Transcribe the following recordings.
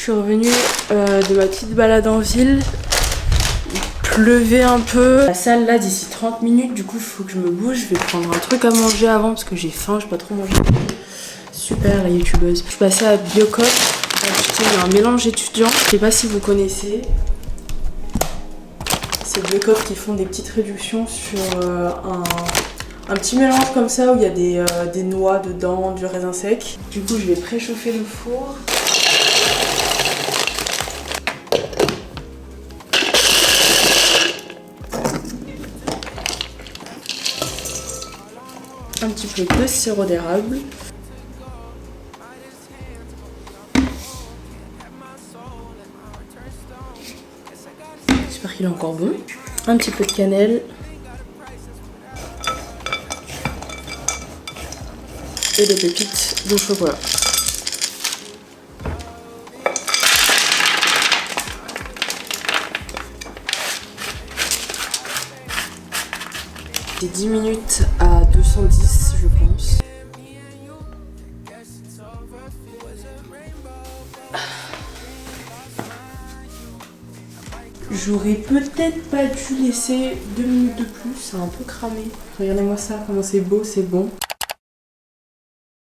Je suis revenue de ma petite balade en ville. Il pleuvait un peu. La salle là d'ici 30 minutes, du coup il faut que je me bouge. Je vais prendre un truc à manger avant parce que j'ai faim, j'ai pas trop mangé. Super la youtubeuse. Je suis passée à Biocop, j'ai acheté un mélange étudiant. Je sais pas si vous connaissez. C'est Biocop qui font des petites réductions sur un petit mélange comme ça où il y a des noix dedans, du raisin sec. Du coup je vais préchauffer le four. Un petit peu de sirop d'érable. J'espère qu'il est encore bon. Un petit peu de cannelle. Et des pépites de chocolat. C'est 10 minutes à 210 je pense. J'aurais peut-être pas dû laisser 2 minutes de plus, c'est un peu cramé. Regardez-moi ça, comment c'est beau, c'est bon.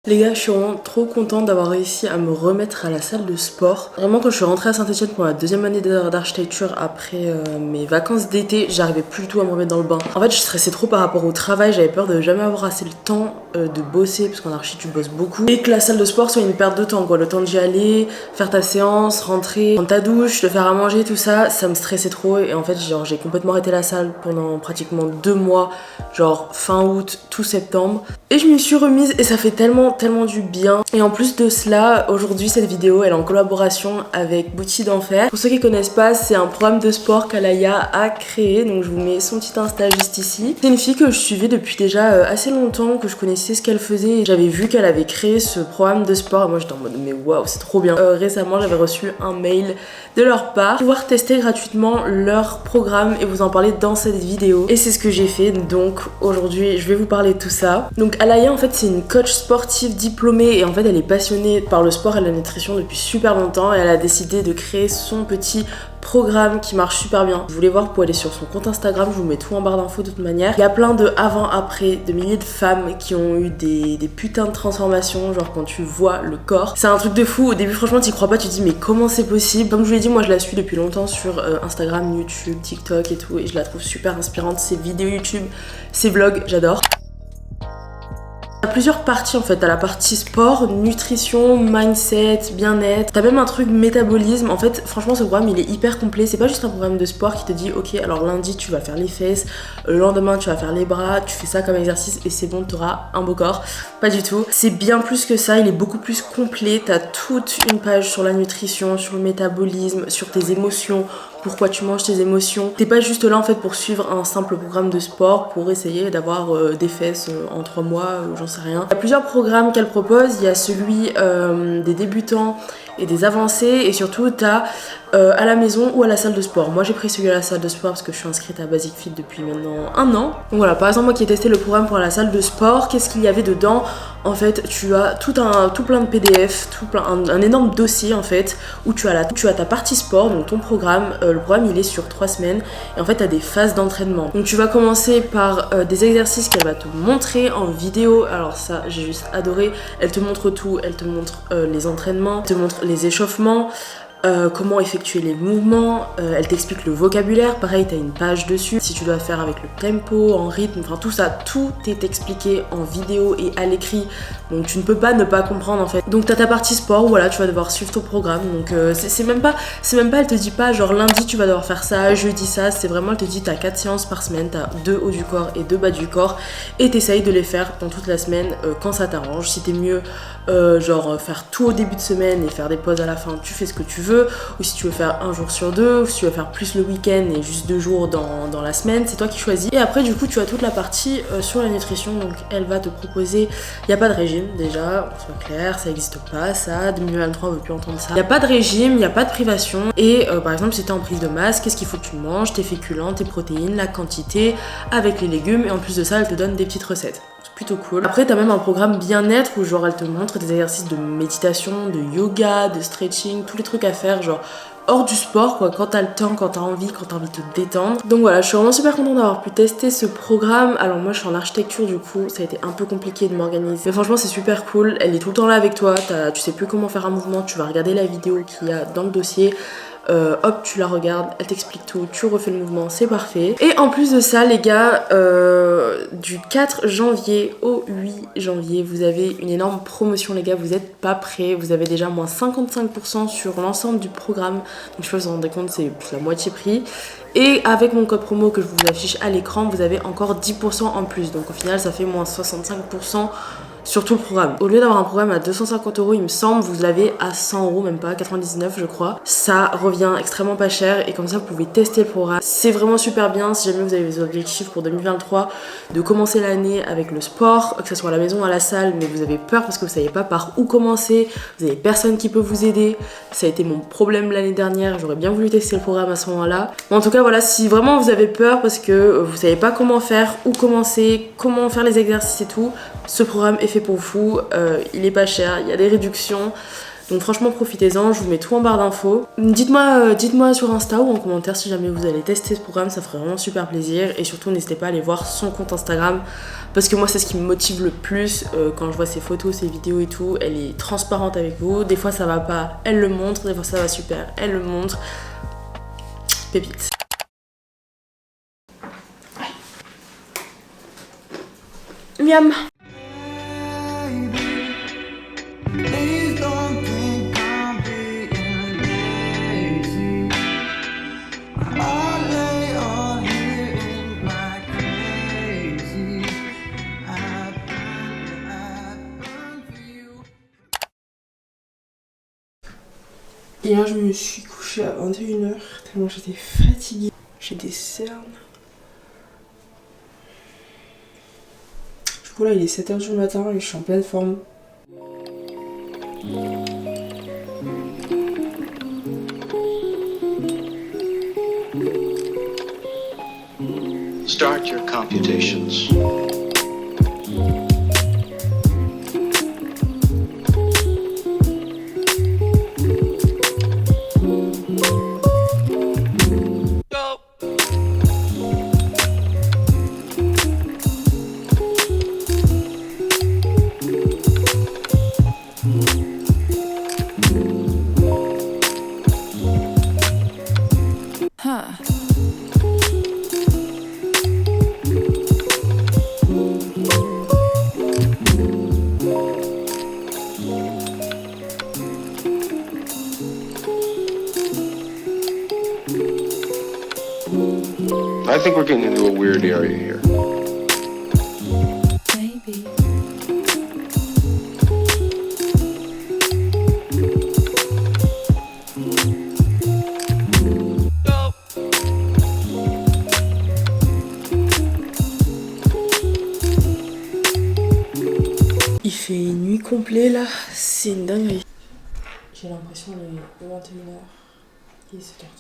Les gars, je suis vraiment trop contente d'avoir réussi à me remettre à la salle de sport. Vraiment, quand je suis rentrée à Saint-Etienne pour la deuxième année d'architecture après mes vacances d'été, j'arrivais plus du tout à me remettre dans le bain. En fait, je stressais trop par rapport au travail, j'avais peur de jamais avoir assez le temps de bosser, parce qu'en archi, tu bosses beaucoup. Et que la salle de sport soit une perte de temps, quoi. Le temps d'y aller, faire ta séance, rentrer, prendre ta douche, te faire à manger, tout ça, ça me stressait trop. Et en fait, genre, j'ai complètement arrêté la salle pendant pratiquement 2 mois, genre fin août, tout septembre. Et je m'y suis remise et ça fait tellement du bien. Et en plus de cela, aujourd'hui cette vidéo elle est en collaboration avec Bouti d'Enfer. Pour ceux qui connaissent pas, c'est un programme de sport qu'Alaya a créé, donc je vous mets son petit Insta juste ici. C'est une fille que je suivais depuis déjà assez longtemps, que je connaissais ce qu'elle faisait. J'avais vu qu'elle avait créé ce programme de sport et moi j'étais en mode mais waouh, c'est trop bien. Récemment j'avais reçu un mail de leur part pour pouvoir tester gratuitement leur programme et vous en parler dans cette vidéo. Et c'est ce que j'ai fait, donc aujourd'hui je vais vous parler de tout ça. Donc Alaya en fait c'est une coach sportive diplômée et en fait elle est passionnée par le sport et la nutrition depuis super longtemps et elle a décidé de créer son petit programme qui marche super bien. Vous voulez voir, pour aller sur son compte Instagram, je vous mets tout en barre d'infos de toute manière. Il y a plein de avant-après, de milliers de femmes qui ont eu des putains de transformations, genre quand tu vois le corps. C'est un truc de fou, au début franchement t'y crois pas, tu te dis mais comment c'est possible. Comme je vous l'ai dit, moi je la suis depuis longtemps sur Instagram, YouTube, TikTok et tout et je la trouve super inspirante, ses vidéos YouTube, ses vlogs, j'adore. T'as plusieurs parties en fait, t'as la partie sport, nutrition, mindset, bien-être, t'as même un truc métabolisme. En fait franchement ce programme il est hyper complet, c'est pas juste un programme de sport qui te dit ok alors lundi tu vas faire les fesses, le lendemain tu vas faire les bras, tu fais ça comme exercice et c'est bon, t'auras un beau corps. Pas du tout, c'est bien plus que ça, il est beaucoup plus complet, t'as toute une page sur la nutrition, sur le métabolisme, sur tes émotions, pourquoi tu manges tes émotions. T'es pas juste là en fait pour suivre un simple programme de sport pour essayer d'avoir des fesses en 3 mois ou j'en sais rien. Il y a plusieurs programmes qu'elle propose, il y a celui des débutants et des avancées et surtout t'as à la maison ou à la salle de sport. Moi j'ai pris celui à la salle de sport parce que je suis inscrite à Basic Fit depuis maintenant 1 an. Donc voilà, par exemple moi qui ai testé le programme pour la salle de sport, qu'est-ce qu'il y avait dedans? En fait tu as tout plein de PDF, un énorme dossier en fait où tu as ta partie sport, donc ton programme. Le programme il est sur 3 semaines et en fait tu as des phases d'entraînement. Donc tu vas commencer par des exercices qu'elle va te montrer en vidéo. Alors ça j'ai juste adoré, elle te montre tout, elle te montre les entraînements, elle te montre les échauffements, comment effectuer les mouvements, elle t'explique le vocabulaire, pareil t'as une page dessus, si tu dois faire avec le tempo, en rythme, enfin tout ça, tout est expliqué en vidéo et à l'écrit, donc tu ne peux pas ne pas comprendre en fait. Donc t'as ta partie sport où voilà tu vas devoir suivre ton programme, donc c'est même pas, elle te dit pas genre lundi tu vas devoir faire ça, jeudi ça, c'est vraiment elle te dit t'as 4 séances par semaine, t'as 2 haut du corps et 2 bas du corps et t'essayes de les faire dans toute la semaine quand ça t'arrange. Si t'es mieux genre faire tout au début de semaine et faire des pauses à la fin, tu fais ce que tu veux, ou si tu veux faire 1 jour sur 2, ou si tu veux faire plus le week-end et juste 2 jours dans la semaine, c'est toi qui choisis. Et après du coup tu as toute la partie sur la nutrition, donc elle va te proposer, il n'y a pas de régime déjà, on soit clair, ça n'existe pas ça, 2023 on veut plus entendre ça. Il n'y a pas de régime, il n'y a pas de privation et par exemple si t'es en prise de masse, qu'est-ce qu'il faut que tu manges, tes féculents, tes protéines, la quantité, avec les légumes et en plus de ça elle te donne des petites recettes. plutôt cool. Après t'as même un programme bien-être où genre elle te montre des exercices de méditation, de yoga, de stretching, tous les trucs à faire genre hors du sport quoi, quand t'as le temps, quand t'as envie de te détendre. Donc voilà, je suis vraiment super contente d'avoir pu tester ce programme. Alors moi je suis en architecture du coup, ça a été un peu compliqué de m'organiser. Mais franchement c'est super cool, elle est tout le temps là avec toi, tu sais plus comment faire un mouvement, tu vas regarder la vidéo qu'il y a dans le dossier. Hop tu la regardes, elle t'explique tout, tu refais le mouvement, c'est parfait. Et en plus de ça les gars, du 4 janvier au 8 janvier vous avez une énorme promotion les gars, vous êtes pas prêts, vous avez déjà moins 55% sur l'ensemble du programme, donc je sais pas si vous vous rendez compte c'est plus la moitié prix. Et avec mon code promo que je vous affiche à l'écran vous avez encore 10% en plus, donc au final ça fait moins 65% sur tout le programme. Au lieu d'avoir un programme à 250 €, il me semble, vous l'avez à 100 €, même pas, 99 je crois. Ça revient extrêmement pas cher et comme ça vous pouvez tester le programme. C'est vraiment super bien si jamais vous avez des objectifs pour 2023 de commencer l'année avec le sport, que ce soit à la maison ou à la salle, mais vous avez peur parce que vous savez pas par où commencer, vous avez personne qui peut vous aider. Ça a été mon problème l'année dernière, j'aurais bien voulu tester le programme à ce moment-là. Mais en tout cas voilà, si vraiment vous avez peur parce que vous savez pas comment faire, où commencer, comment faire les exercices et tout, ce programme est fait pour vous, il est pas cher, il y a des réductions. Donc franchement profitez-en, je vous mets tout en barre d'infos. Dites-moi sur Insta ou en commentaire si jamais vous allez tester ce programme, ça ferait vraiment super plaisir. Et surtout n'hésitez pas à aller voir son compte Instagram parce que moi c'est ce qui me motive le plus quand je vois ses photos, ses vidéos et tout. Elle est transparente avec vous, des fois ça va pas, elle le montre, des fois ça va super, elle le montre. Pépite. Miam. Hier, je me suis couchée à 21 h tellement j'étais fatiguée. J'ai des cernes. Du coup, là, il est 7 h du matin et je suis en pleine forme. Start your computations. I think we're getting into a weird area here. Maybe. Il fait nuit complète là, c'est une dinguerie. J'ai l'impression qu'il est 21 h, il est 7 h 30.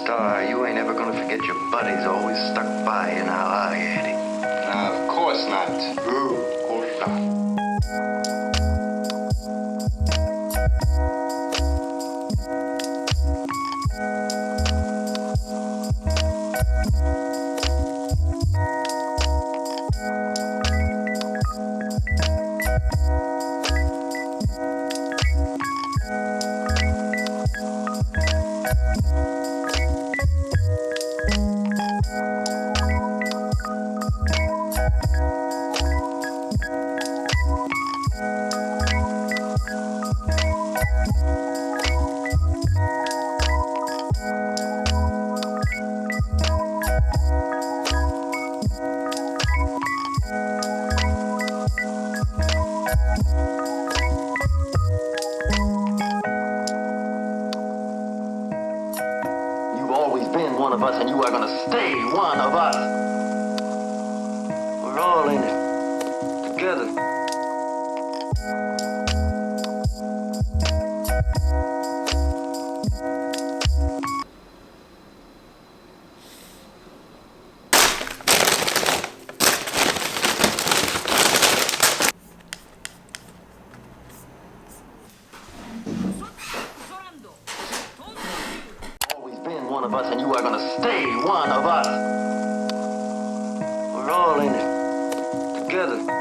Star, you ain't ever gonna forget your buddies always stuck by you now, are you, Eddie? Nah, of course not. Ooh, of course not. You've always been one of us, and you are gonna stay one of us. We're all in it together. Always been one of us, and you are gonna stay one of us. We're all in it together.